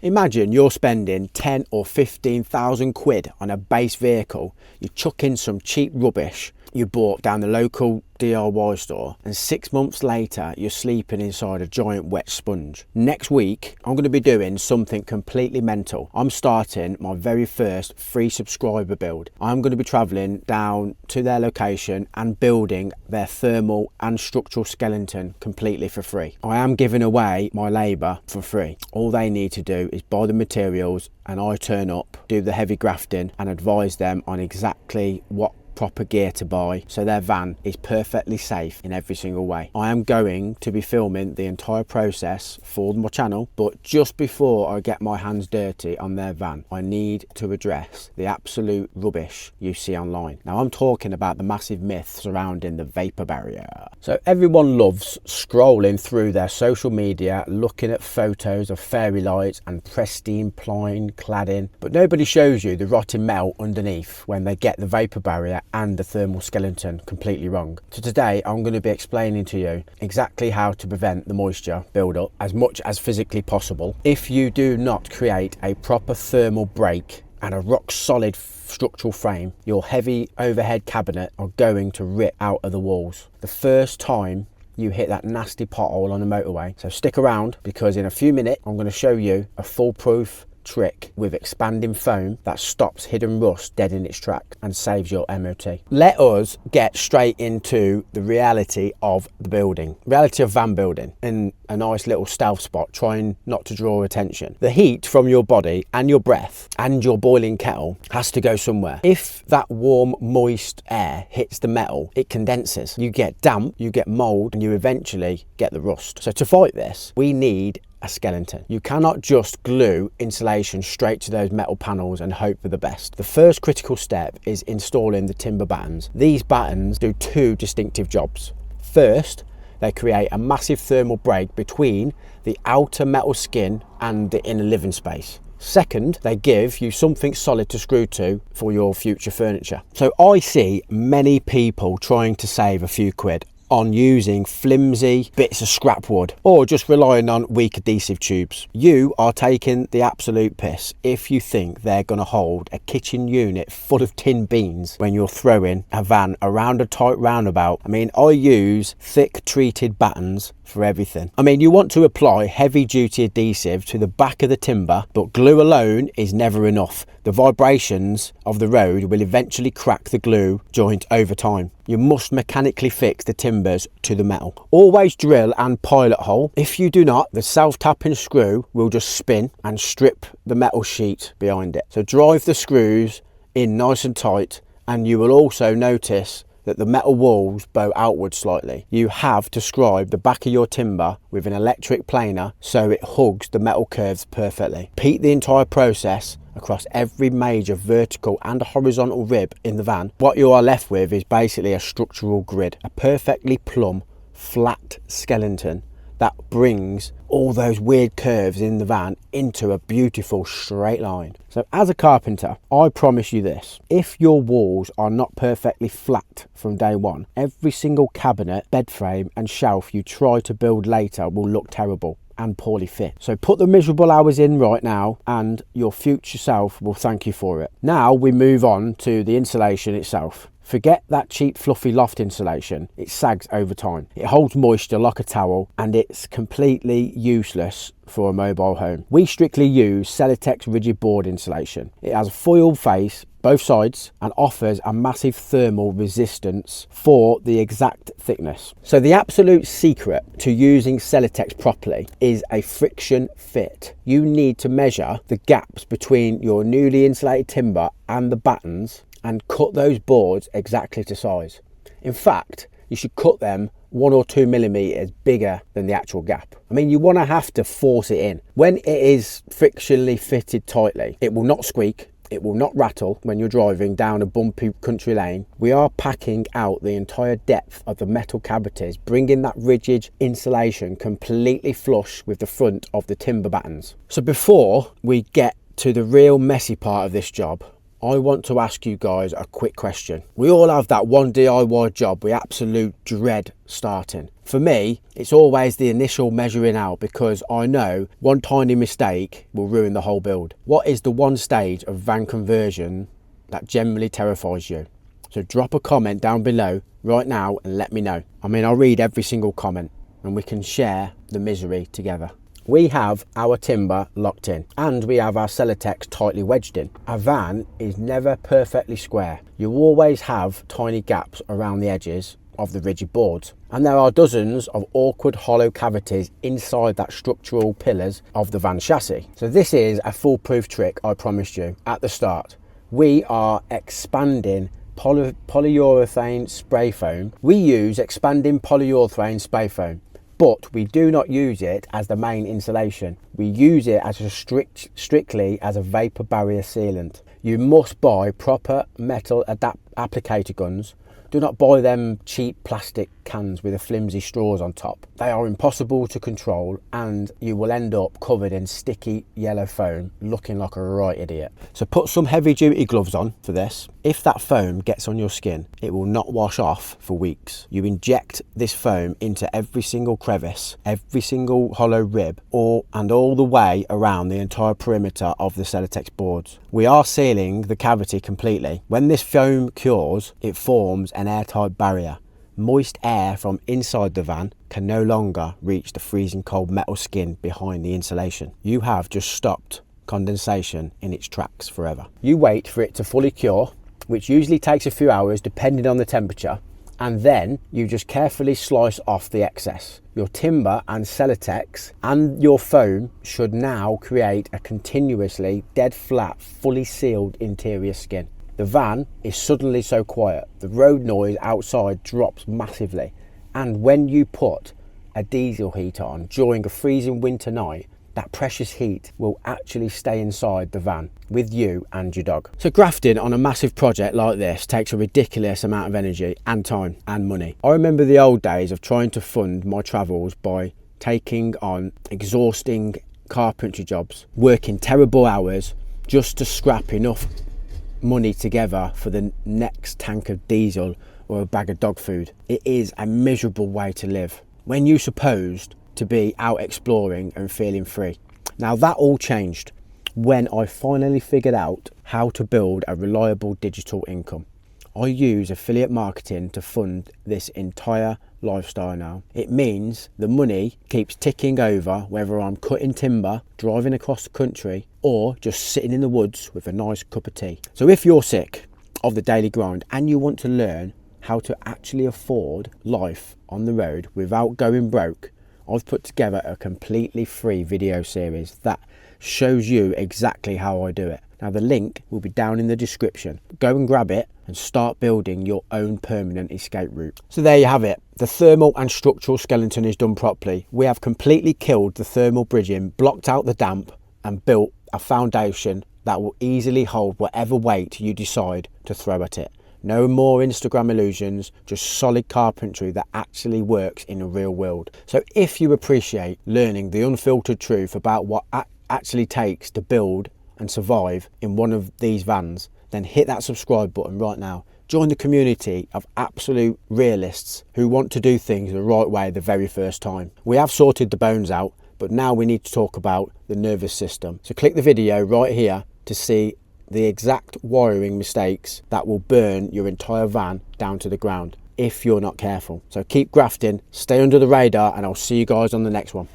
Imagine you're spending 10 or 15,000 quid on a base vehicle, you chuck in some cheap rubbish you bought down the local DIY store, and 6 months later you're sleeping inside a giant wet sponge. Next week I'm going to be doing something completely mental. I'm starting my very first free subscriber build. I'm going to be travelling down to their location and building their thermal and structural skeleton completely for free. I am giving away my labour for free. All they need to do is buy the materials and I turn up, do the heavy grafting and advise them on exactly what proper gear to buy so their van is perfectly safe in every single way. I am going to be filming the entire process for my channel, but just before I get my hands dirty on their van, I need to address the absolute rubbish you see online. Now I'm talking about the massive myth surrounding the vapour barrier. So everyone loves scrolling through their social media, looking at photos of fairy lights and pristine pine cladding, but nobody shows you the rotting metal underneath when they get the vapour barrier and the thermal skeleton completely wrong. So today I'm going to be explaining to you exactly how to prevent the moisture build up as much as physically possible. If you do not create a proper thermal break and a rock solid structural frame, your heavy overhead cabinet are going to rip out of the walls the first time you hit that nasty pothole on the motorway. So stick around, because in a few minutes I'm going to show you a foolproof trick with expanding foam that stops hidden rust dead in its track and saves your MOT. Let us get straight into the reality of the building, reality of van building, in a nice little stealth spot, trying not to draw attention. The heat from your body and your breath and your boiling kettle has to go somewhere. If that warm, moist air hits the metal, it condenses. You get damp, you get mold, and you eventually get the rust. So to fight this, we need a skeleton. You cannot just glue insulation straight to those metal panels and hope for the best. The first critical step is installing the timber battens. These battens do two distinctive jobs. First, they create a massive thermal break between the outer metal skin and the inner living space. Second, they give you something solid to screw to for your future furniture. So I see many people trying to save a few quid on using flimsy bits of scrap wood or just relying on weak adhesive tubes. You are taking the absolute piss if you think they're going to hold a kitchen unit full of tin beans when you're throwing a van around a tight roundabout. I mean, I use thick treated battens for everything. I mean, you want to apply heavy duty adhesive to the back of the timber, but glue alone is never enough. The vibrations of the road will eventually crack the glue joint over time. You must mechanically fix the timbers to the metal. Always drill and pilot hole. If you do not, the self-tapping screw will just spin and strip the metal sheet behind it. So drive the screws in nice and tight, and you will also notice that the metal walls bow outward slightly. You have to scribe the back of your timber with an electric planer so it hugs the metal curves perfectly. Repeat the entire process across every major vertical and horizontal rib in the van. What you are left with is basically a structural grid, a perfectly plumb, flat skeleton that brings all those weird curves in the van into a beautiful straight line. So as a carpenter, I promise you this: if your walls are not perfectly flat from day one, every single cabinet, bed frame and shelf you try to build later will look terrible and poorly fit. So put the miserable hours in right now and your future self will thank you for it. Now we move on to the insulation itself. Forget that cheap fluffy loft insulation. It sags over time. It holds moisture like a towel and it's completely useless for a mobile home. We strictly use Celotex rigid board insulation. It has a foil face both sides and offers a massive thermal resistance for the exact thickness. So the absolute secret to using Celotex properly is a friction fit. You need to measure the gaps between your newly insulated timber and the battens and cut those boards exactly to size. In fact, you should cut them 1 or 2 millimeters bigger than the actual gap. I mean, you want to have to force it in. When it is frictionally fitted tightly, it will not squeak, it will not rattle when you're driving down a bumpy country lane. We are packing out the entire depth of the metal cavities, bringing that rigid insulation completely flush with the front of the timber battens. So before we get to the real messy part of this job, I want to ask you guys a quick question. We all have that one DIY job we absolute dread starting. For me, it's always the initial measuring out, because I know one tiny mistake will ruin the whole build. What is the one stage of van conversion that generally terrifies you? So drop a comment down below right now and let me know. I mean, I'll read every single comment and we can share the misery together. We have our timber locked in and we have our Celotex tightly wedged in. A van is never perfectly square. You always have tiny gaps around the edges of the rigid boards, and there are dozens of awkward hollow cavities inside that structural pillars of the van chassis. So this is a foolproof trick I promised you at the start. We are expanding polyurethane spray foam. We use expanding polyurethane spray foam, but we do not use it as the main insulation. We use it as strictly as a vapor barrier sealant. You must buy proper metal applicator guns. Do not buy them cheap plastic cans with the flimsy straws on top. They are impossible to control and you will end up covered in sticky yellow foam looking like a right idiot. So put some heavy duty gloves on for this. If that foam gets on your skin, it will not wash off for weeks. You inject this foam into every single crevice, every single hollow rib, and all the way around the entire perimeter of the Celotex boards. We are sealing the cavity completely. When this foam cures, it forms an airtight barrier. Moist air from inside the van can no longer reach the freezing cold metal skin behind the insulation. You have just stopped condensation in its tracks forever. You wait for it to fully cure, which usually takes a few hours depending on the temperature, and then you just carefully slice off the excess. Your timber and Celotex and your foam should now create a continuously dead flat, fully sealed interior skin. The van is suddenly so quiet, the road noise outside drops massively, and when you put a diesel heat on during a freezing winter night, that precious heat will actually stay inside the van with you and your dog. So grafting on a massive project like this takes a ridiculous amount of energy and time and money. I remember the old days of trying to fund my travels by taking on exhausting carpentry jobs, working terrible hours just to scrap enough money together for the next tank of diesel or a bag of dog food. It is a miserable way to live when you're supposed to be out exploring and feeling free. Now that all changed when I finally figured out how to build a reliable digital income. I use affiliate marketing to fund this entire lifestyle now. It means the money keeps ticking over whether I'm cutting timber, driving across the country, or just sitting in the woods with a nice cup of tea. So if you're sick of the daily grind and you want to learn how to actually afford life on the road without going broke, I've put together a completely free video series that shows you exactly how I do it. Now the link will be down in the description. Go and grab it and start building your own permanent escape route. So there you have it. The thermal and structural skeleton is done properly. We have completely killed the thermal bridging, blocked out the damp and built a foundation that will easily hold whatever weight you decide to throw at it. No more Instagram illusions, just solid carpentry that actually works in the real world. So if you appreciate learning the unfiltered truth about what actually takes to build and survive in one of these vans, then hit that subscribe button right now. Join the community of absolute realists who want to do things the right way the very first time. We have sorted the bones out, but now we need to talk about the nervous system. So click the video right here to see the exact wiring mistakes that will burn your entire van down to the ground if you're not careful. So keep grafting, stay under the radar, and I'll see you guys on the next one.